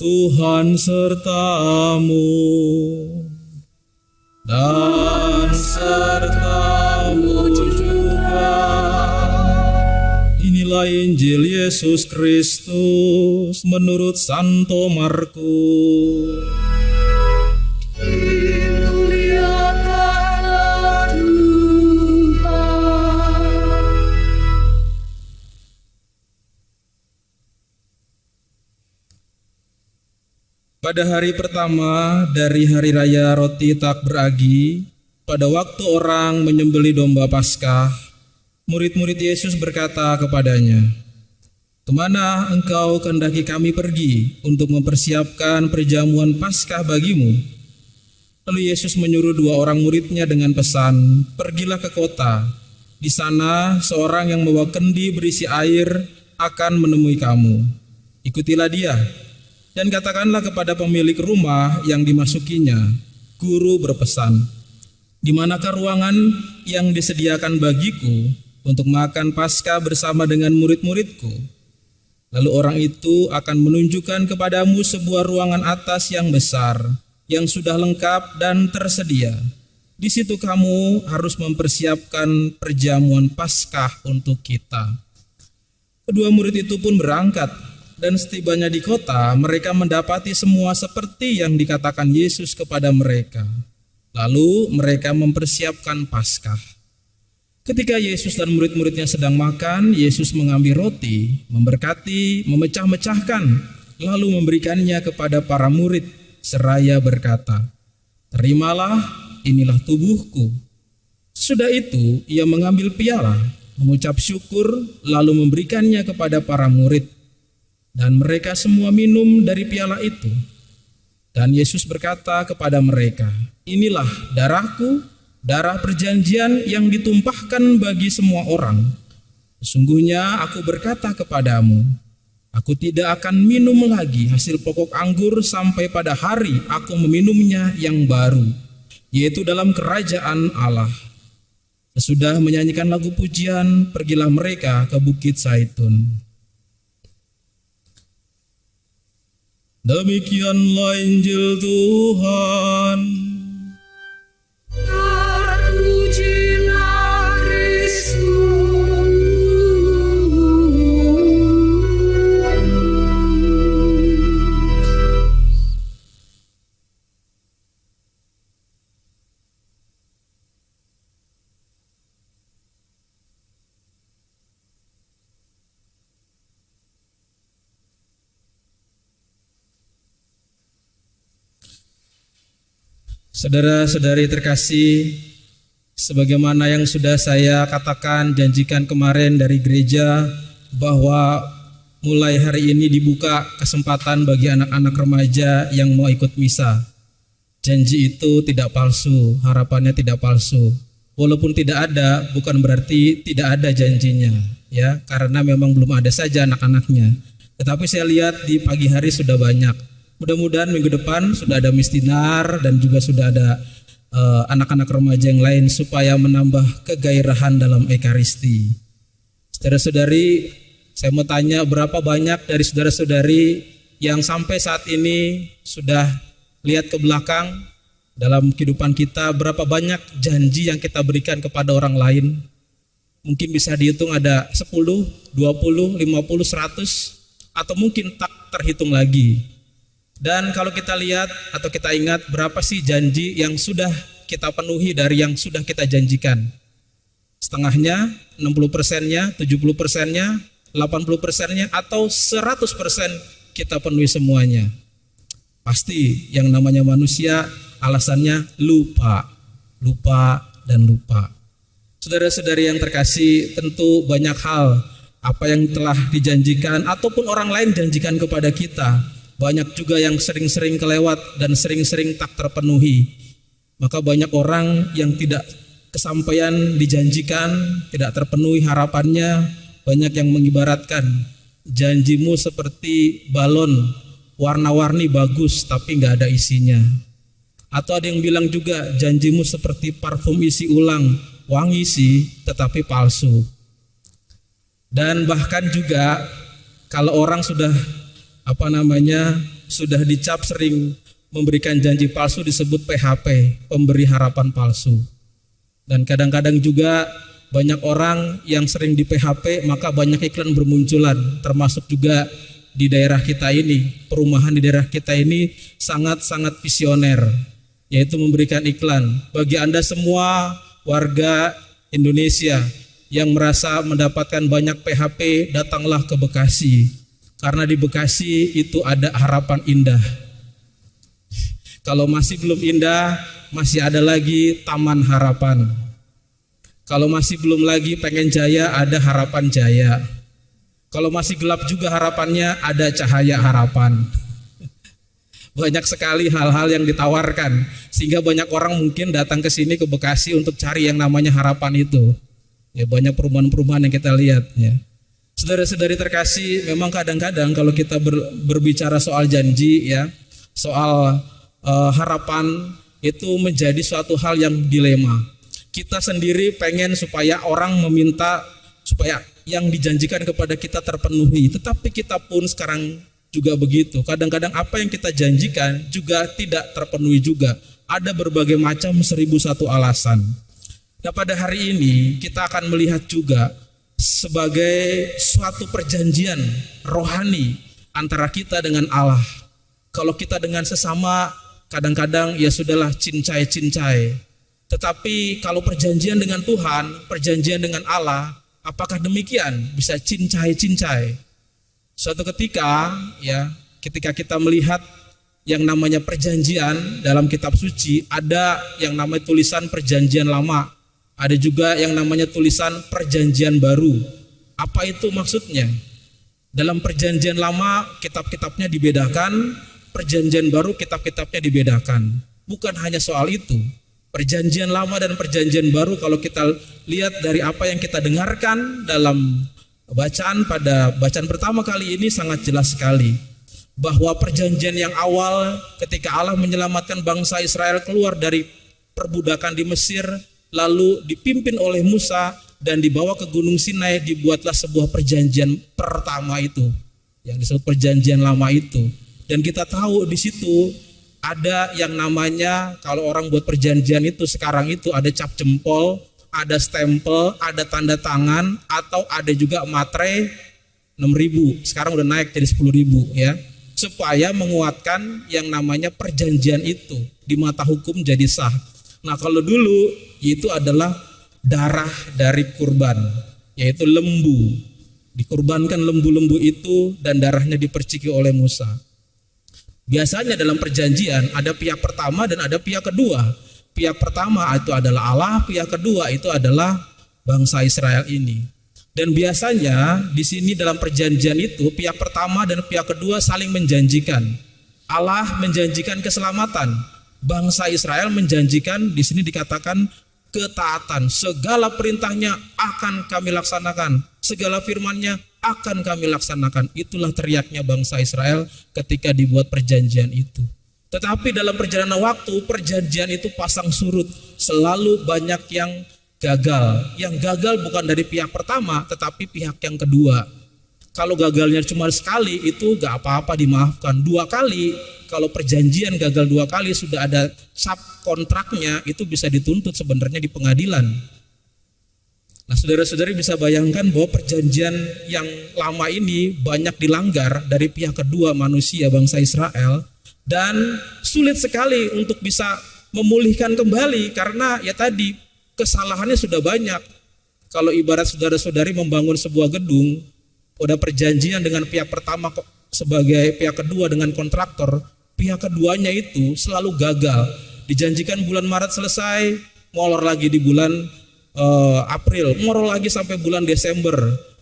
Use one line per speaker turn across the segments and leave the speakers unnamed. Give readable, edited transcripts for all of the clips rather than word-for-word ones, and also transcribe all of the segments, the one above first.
Tuhan sertamu dan sertamu juga. Inilah Injil Yesus Kristus menurut Santo Markus. Pada hari pertama dari hari raya roti tak beragi, pada waktu orang menyembelih domba Paskah, murid-murid Yesus berkata kepadanya, "Kemana engkau kehendaki kami pergi untuk mempersiapkan perjamuan Paskah bagimu?" Lalu Yesus menyuruh 2 orang muridnya dengan pesan, "Pergilah ke kota. Di sana seorang yang membawa kendi berisi air akan menemui kamu. Ikutilah dia. Dan katakanlah kepada pemilik rumah yang dimasukinya, Guru berpesan, di manakah ruangan yang disediakan bagiku untuk makan Paskah bersama dengan murid-muridku? Lalu orang itu akan menunjukkan kepadamu sebuah ruangan atas yang besar, yang sudah lengkap dan tersedia. Di situ kamu harus mempersiapkan perjamuan Paskah untuk kita." Kedua murid itu pun berangkat. Dan setibanya di kota, mereka mendapati semua seperti yang dikatakan Yesus kepada mereka. Lalu mereka mempersiapkan Paskah. Ketika Yesus dan murid-muridnya sedang makan, Yesus mengambil roti, memberkati, memecah-mecahkan, lalu memberikannya kepada para murid, seraya berkata, "Terimalah, inilah tubuhku." Sesudah itu, ia mengambil piala, mengucap syukur, lalu memberikannya kepada para murid. Dan mereka semua minum dari piala itu. Dan Yesus berkata kepada mereka, "Inilah darahku, darah perjanjian yang ditumpahkan bagi semua orang. Sesungguhnya aku berkata kepadamu, aku tidak akan minum lagi hasil pokok anggur sampai pada hari aku meminumnya yang baru, yaitu dalam kerajaan Allah." Sesudah menyanyikan lagu pujian, pergilah mereka ke Bukit Zaitun. Demikianlah Injil Tuhan.
Terpujilah Kristus.
Saudara-saudari terkasih, sebagaimana yang sudah saya katakan, janjikan kemarin dari gereja, bahwa mulai hari ini dibuka kesempatan bagi anak-anak remaja yang mau ikut misa. Janji itu tidak palsu, harapannya tidak palsu. Walaupun tidak ada, bukan berarti tidak ada janjinya, ya, karena memang belum ada saja anak-anaknya. Tetapi saya lihat di pagi hari sudah banyak. Mudah-mudahan minggu depan sudah ada mistinar dan juga sudah ada anak-anak remaja yang lain supaya menambah kegairahan dalam Ekaristi. Saudara-saudari, saya mau tanya, berapa banyak dari saudara-saudari yang sampai saat ini sudah lihat ke belakang dalam kehidupan kita, berapa banyak janji yang kita berikan kepada orang lain? Mungkin bisa dihitung ada 10, 20, 50, 100, atau mungkin tak terhitung lagi. Dan kalau kita lihat atau kita ingat, berapa sih janji yang sudah kita penuhi dari yang sudah kita janjikan? Setengahnya, 60%-nya, 70%-nya, 80%-nya, atau 100% kita penuhi semuanya? Pasti yang namanya manusia alasannya lupa, dan lupa. Saudara-saudari yang terkasih, tentu banyak hal apa yang telah dijanjikan ataupun orang lain janjikan kepada kita. Banyak juga yang sering-sering kelewat dan sering-sering tak terpenuhi. Maka banyak orang yang tidak kesampaian dijanjikan, tidak terpenuhi harapannya. Banyak yang mengibaratkan janjimu seperti balon, warna-warni bagus tapi gak ada isinya. Atau ada yang bilang juga janjimu seperti parfum isi ulang, wangi sih tetapi palsu. Dan bahkan juga kalau orang sudah sudah dicap sering memberikan janji palsu disebut PHP, pemberi harapan palsu. Dan kadang-kadang juga banyak orang yang sering di PHP, maka banyak iklan bermunculan, termasuk juga di daerah kita ini. Perumahan di daerah kita ini sangat-sangat visioner, yaitu memberikan iklan. Bagi Anda semua warga Indonesia yang merasa mendapatkan banyak PHP, datanglah ke Bekasi. Karena di Bekasi itu ada harapan indah. Kalau masih belum indah, masih ada lagi Taman Harapan. Kalau masih belum lagi pengen jaya, ada Harapan Jaya. Kalau masih gelap juga harapannya, ada Cahaya Harapan. Banyak sekali hal-hal yang ditawarkan, sehingga banyak orang mungkin datang ke sini ke Bekasi untuk cari yang namanya harapan itu. Ya, banyak perumahan-perumahan yang kita lihat. Ya. Saudara-saudari terkasih, memang kadang-kadang kalau kita berbicara soal janji, ya, soal harapan itu menjadi suatu hal yang dilema. Kita sendiri pengen supaya orang meminta supaya yang dijanjikan kepada kita terpenuhi, tetapi kita pun sekarang juga begitu. Kadang-kadang apa yang kita janjikan juga tidak terpenuhi juga. Ada berbagai macam 1001 alasan. Nah, pada hari ini kita akan melihat juga sebagai suatu perjanjian rohani antara kita dengan Allah. Kalau kita dengan sesama, kadang-kadang ya sudahlah cincai-cincai. Tetapi kalau perjanjian dengan Tuhan, perjanjian dengan Allah, apakah demikian? Bisa cincai-cincai. Suatu ketika, ya, ketika kita melihat yang namanya perjanjian dalam kitab suci, ada yang namanya tulisan perjanjian lama, ada juga yang namanya tulisan perjanjian baru. Apa itu maksudnya? Dalam perjanjian lama kitab-kitabnya dibedakan, perjanjian baru kitab-kitabnya dibedakan. Bukan hanya soal itu. Perjanjian lama dan perjanjian baru, kalau kita lihat dari apa yang kita dengarkan dalam pada bacaan pertama kali ini, sangat jelas sekali bahwa perjanjian yang awal ketika Allah menyelamatkan bangsa Israel keluar dari perbudakan di Mesir, lalu dipimpin oleh Musa dan dibawa ke Gunung Sinai, dibuatlah sebuah perjanjian pertama itu yang disebut perjanjian lama itu. Dan kita tahu di situ ada yang namanya, kalau orang buat perjanjian itu sekarang itu ada cap jempol, ada stempel, ada tanda tangan, atau ada juga materai 6.000. Sekarang udah naik jadi 10.000, ya. Supaya menguatkan yang namanya perjanjian itu di mata hukum jadi sah. Nah, kalau dulu itu adalah darah dari kurban, yaitu lembu. Dikurbankan lembu-lembu itu dan darahnya diperciki oleh Musa. Biasanya dalam perjanjian ada pihak pertama dan ada pihak kedua. Pihak pertama itu adalah Allah, pihak kedua itu adalah bangsa Israel ini. Dan biasanya di sini dalam perjanjian itu pihak pertama dan pihak kedua saling menjanjikan. Allah menjanjikan keselamatan, bangsa Israel menjanjikan, di sini dikatakan ketaatan. Segala perintahnya akan kami laksanakan, segala firman-Nya akan kami laksanakan. Itulah teriaknya bangsa Israel ketika dibuat perjanjian itu. Tetapi dalam perjalanan waktu, perjanjian itu pasang surut. Selalu banyak yang gagal. Yang gagal bukan dari pihak pertama, tetapi pihak yang kedua. Kalau gagalnya cuma sekali, itu gak apa-apa, dimaafkan. 2 kali, kalau perjanjian gagal 2 kali, sudah ada sub kontraknya, itu bisa dituntut sebenarnya di pengadilan. Nah, saudara-saudari bisa bayangkan bahwa perjanjian yang lama ini banyak dilanggar dari pihak kedua manusia bangsa Israel, dan sulit sekali untuk bisa memulihkan kembali karena ya tadi kesalahannya sudah banyak. Kalau ibarat saudara-saudari membangun sebuah gedung, udah perjanjian dengan pihak pertama sebagai pihak kedua dengan kontraktor, pihak keduanya itu selalu gagal. Dijanjikan bulan Maret selesai, molor lagi di bulan April, molor lagi sampai bulan Desember.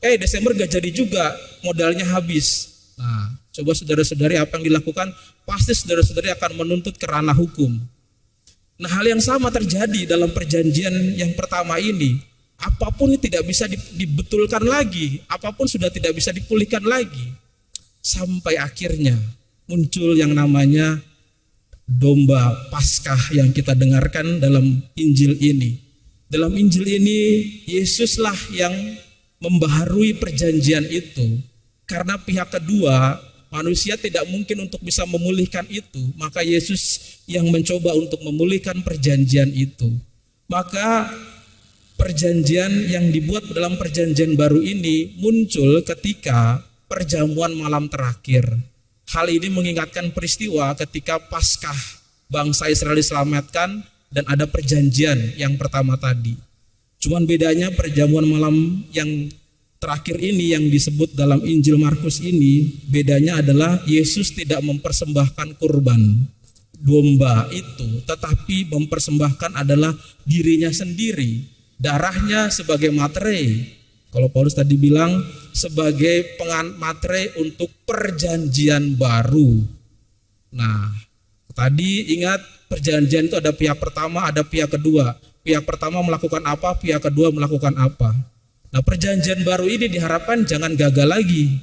Desember gak jadi juga, modalnya habis. Nah, coba saudara-saudari apa yang dilakukan? Pasti saudara-saudari akan menuntut ke ranah hukum. Nah, hal yang sama terjadi dalam perjanjian yang pertama ini. Apapun tidak bisa dibetulkan lagi, apapun sudah tidak bisa dipulihkan lagi. Sampai akhirnya muncul yang namanya domba Paskah yang kita dengarkan dalam Injil ini. Dalam Injil ini Yesuslah yang membaharui perjanjian itu. Karena pihak kedua Manusia tidak mungkin untuk bisa memulihkan itu, maka Yesus yang mencoba untuk memulihkan perjanjian itu. Maka perjanjian yang dibuat dalam perjanjian baru ini muncul ketika perjamuan malam terakhir. Hal ini mengingatkan peristiwa ketika Paskah bangsa Israel diselamatkan dan ada perjanjian yang pertama tadi. Cuman bedanya perjamuan malam yang terakhir ini yang disebut dalam Injil Markus ini, bedanya adalah Yesus tidak mempersembahkan kurban domba itu, tetapi mempersembahkan adalah dirinya sendiri, darahnya sebagai materai. Kalau Paulus tadi bilang sebagai materai untuk perjanjian baru. Nah, tadi ingat perjanjian itu ada pihak pertama, ada pihak kedua. Pihak pertama melakukan apa, pihak kedua melakukan apa. Nah, perjanjian baru ini diharapkan jangan gagal lagi.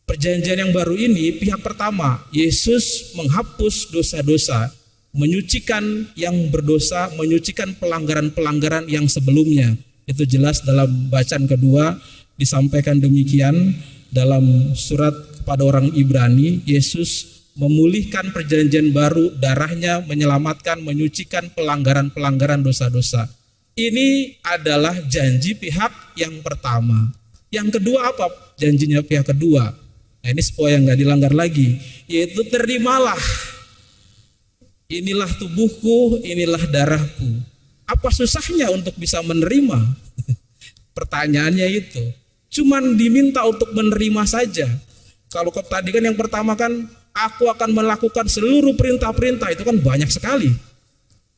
Perjanjian yang baru ini, pihak pertama, Yesus menghapus dosa-dosa, menyucikan yang berdosa, menyucikan pelanggaran-pelanggaran yang sebelumnya. Itu jelas dalam bacaan kedua disampaikan demikian dalam surat kepada orang Ibrani. Yesus memulihkan perjanjian baru, darahnya menyelamatkan, menyucikan pelanggaran-pelanggaran dosa-dosa. Ini adalah janji pihak yang pertama. Yang kedua apa janjinya pihak kedua? Nah, ini supaya nggak dilanggar lagi, yaitu terimalah. Inilah tubuhku, inilah darahku. Apa susahnya untuk bisa menerima? Pertanyaannya itu. Cuman diminta untuk menerima saja. Kalau tadi kan yang pertama kan, aku akan melakukan seluruh perintah-perintah, itu kan banyak sekali.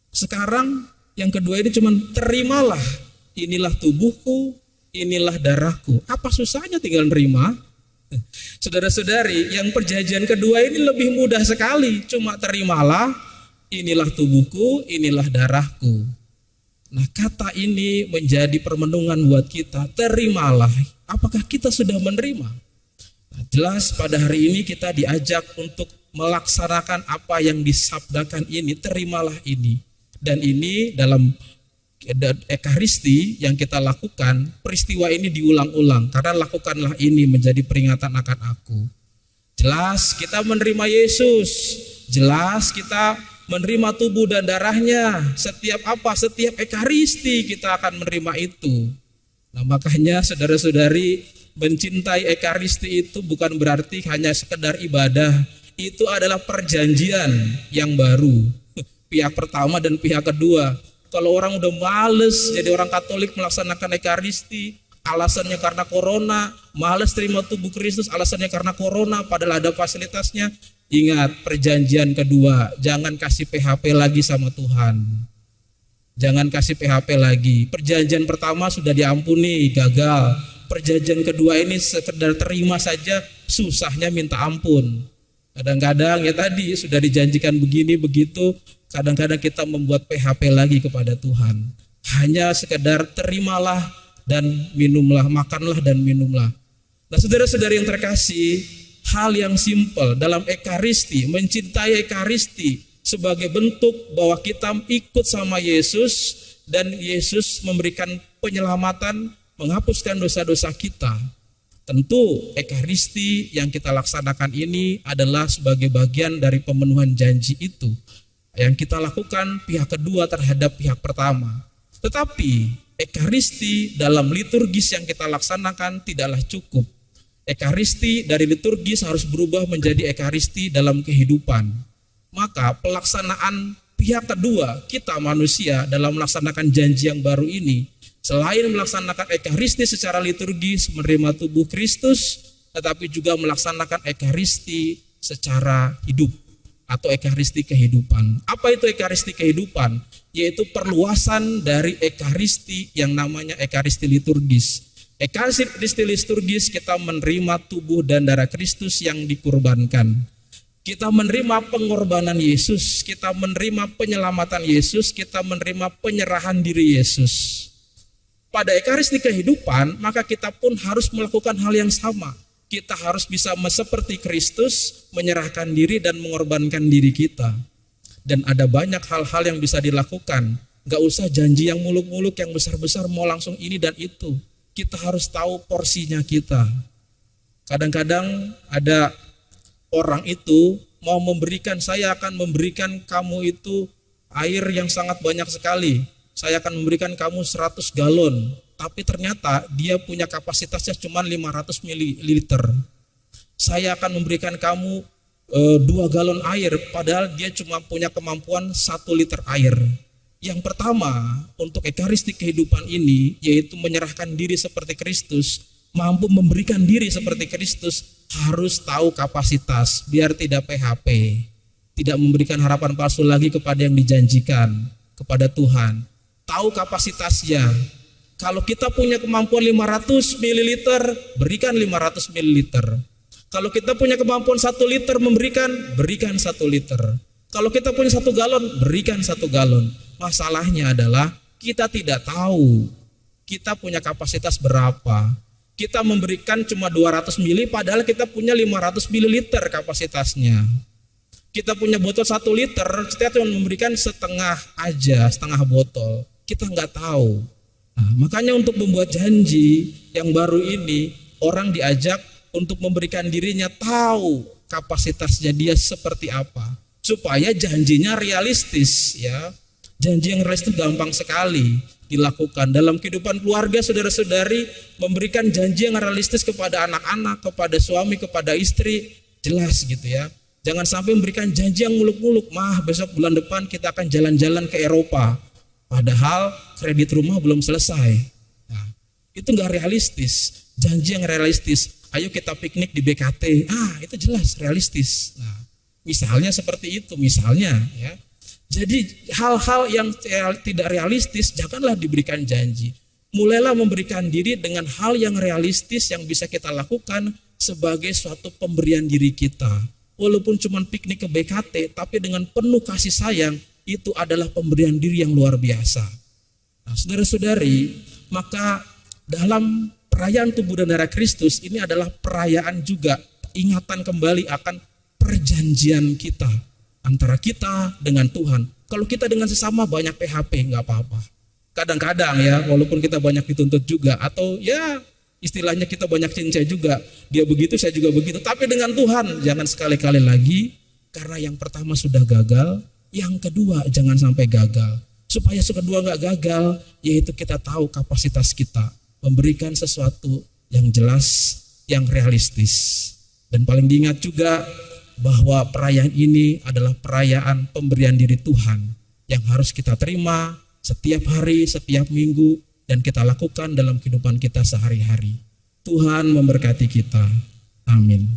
Sekarang yang kedua ini cuman terimalah, inilah tubuhku, inilah darahku. Apa susahnya tinggal nerima? Saudara-saudari, yang perjanjian kedua ini lebih mudah sekali. Cuma terimalah, inilah tubuhku, inilah darahku. Nah, kata ini menjadi permenungan buat kita. Terimalah, apakah kita sudah menerima? Nah, jelas pada hari ini kita diajak untuk melaksanakan apa yang disabdakan ini. Terimalah ini. Dan ini dalam Ekaristi yang kita lakukan, peristiwa ini diulang-ulang. Karena lakukanlah ini menjadi peringatan akan aku. Jelas kita menerima Yesus. Jelas kita menerima tubuh dan darahnya. Setiap Ekaristi kita akan menerima itu. Nah, makanya saudara-saudari, mencintai Ekaristi itu bukan berarti hanya sekedar ibadah. Itu adalah perjanjian yang baru. Pihak pertama dan pihak kedua. Kalau orang udah males jadi orang Katolik melaksanakan Ekaristi, alasannya karena corona, males terima tubuh Kristus, alasannya karena corona, padahal ada fasilitasnya. Ingat, perjanjian kedua, jangan kasih PHP lagi sama Tuhan. Jangan kasih PHP lagi. Perjanjian pertama sudah diampuni, gagal. Perjanjian kedua ini sekedar terima saja, susahnya minta ampun. Kadang-kadang ya tadi sudah dijanjikan begini begitu, kadang-kadang kita membuat PHP lagi kepada Tuhan. Hanya sekedar terimalah dan minumlah, makanlah dan minumlah. Nah, saudara-saudari yang terkasih, hal yang simpel dalam Ekaristi, mencintai Ekaristi sebagai bentuk bahwa kita ikut sama Yesus dan Yesus memberikan penyelamatan, menghapuskan dosa-dosa kita. Tentu Ekaristi yang kita laksanakan ini adalah sebagai bagian dari pemenuhan janji itu yang kita lakukan pihak kedua terhadap pihak pertama. Tetapi Ekaristi dalam liturgis yang kita laksanakan tidaklah cukup. Ekaristi dari liturgis harus berubah menjadi Ekaristi dalam kehidupan. Maka pelaksanaan pihak kedua kita manusia dalam melaksanakan janji yang baru ini, selain melaksanakan Ekaristi secara liturgis menerima tubuh Kristus, tetapi juga melaksanakan Ekaristi secara hidup atau Ekaristi kehidupan. Apa itu Ekaristi kehidupan? Yaitu perluasan dari Ekaristi yang namanya Ekaristi liturgis. Ekaristi liturgis kita menerima tubuh dan darah Kristus yang dikurbankan. Kita menerima pengorbanan Yesus, kita menerima penyelamatan Yesus, kita menerima penyerahan diri Yesus. Pada Ekaristi kehidupan, maka kita pun harus melakukan hal yang sama. Kita harus bisa seperti Kristus, menyerahkan diri dan mengorbankan diri kita. Dan ada banyak hal-hal yang bisa dilakukan. Gak usah janji yang muluk-muluk, yang besar-besar mau langsung ini dan itu. Kita harus tahu porsinya kita. Kadang-kadang ada orang itu mau memberikan, saya akan memberikan kamu itu air yang sangat banyak sekali. Saya akan memberikan kamu 100 galon. Tapi ternyata dia punya kapasitasnya cuma 500 ml. Saya akan memberikan kamu 2 galon air, padahal dia cuma punya kemampuan 1 liter air. Yang pertama, untuk ekaristik kehidupan ini, yaitu menyerahkan diri seperti Kristus, mampu memberikan diri seperti Kristus, harus tahu kapasitas, biar tidak PHP, tidak memberikan harapan palsu lagi kepada yang dijanjikan, kepada Tuhan. Tahu kapasitasnya. Kalau kita punya kemampuan 500 ml, berikan 500 ml. Kalau kita punya kemampuan 1 liter berikan 1 liter. Kalau kita punya 1 galon, berikan 1 galon. Masalahnya adalah kita tidak tahu kita punya kapasitas berapa. Kita memberikan cuma 200 mili, padahal kita punya 500 mililiter kapasitasnya. Kita punya botol 1 liter, kita cuma memberikan setengah aja, setengah botol. Kita nggak tahu. Nah, makanya untuk membuat janji yang baru ini, orang diajak untuk memberikan dirinya tahu kapasitasnya dia seperti apa, supaya janjinya realistis ya. Janji yang realistis gampang sekali dilakukan dalam kehidupan keluarga. Saudara-saudari memberikan janji yang realistis kepada anak-anak, kepada suami, kepada istri, jelas gitu ya. Jangan sampai memberikan janji yang muluk-muluk, mah besok bulan depan kita akan jalan-jalan ke Eropa, padahal kredit rumah belum selesai. Nah, itu nggak realistis. Janji yang realistis, ayo kita piknik di BKT, itu jelas realistis. Nah, misalnya seperti itu, misalnya ya. Jadi hal-hal yang tidak realistis janganlah diberikan janji. Mulailah memberikan diri dengan hal yang realistis yang bisa kita lakukan sebagai suatu pemberian diri kita. Walaupun cuma piknik ke BKT, tapi dengan penuh kasih sayang, itu adalah pemberian diri yang luar biasa. Nah, saudara-saudari, maka dalam perayaan tubuh dan darah Kristus ini adalah perayaan juga ingatan kembali akan perjanjian kita antara kita dengan Tuhan. Kalau kita dengan sesama banyak PHP nggak apa-apa. Kadang-kadang ya, walaupun kita banyak dituntut juga, atau ya istilahnya kita banyak cincai juga. Dia begitu, saya juga begitu. Tapi dengan Tuhan jangan sekali-kali lagi, karena yang pertama sudah gagal, yang kedua jangan sampai gagal. Supaya kedua nggak gagal, yaitu kita tahu kapasitas kita. Memberikan sesuatu yang jelas, yang realistis. Dan paling diingat juga bahwa perayaan ini adalah perayaan pemberian diri Tuhan yang harus kita terima setiap hari, setiap minggu, dan kita lakukan dalam kehidupan kita sehari-hari. Tuhan memberkati kita. Amin.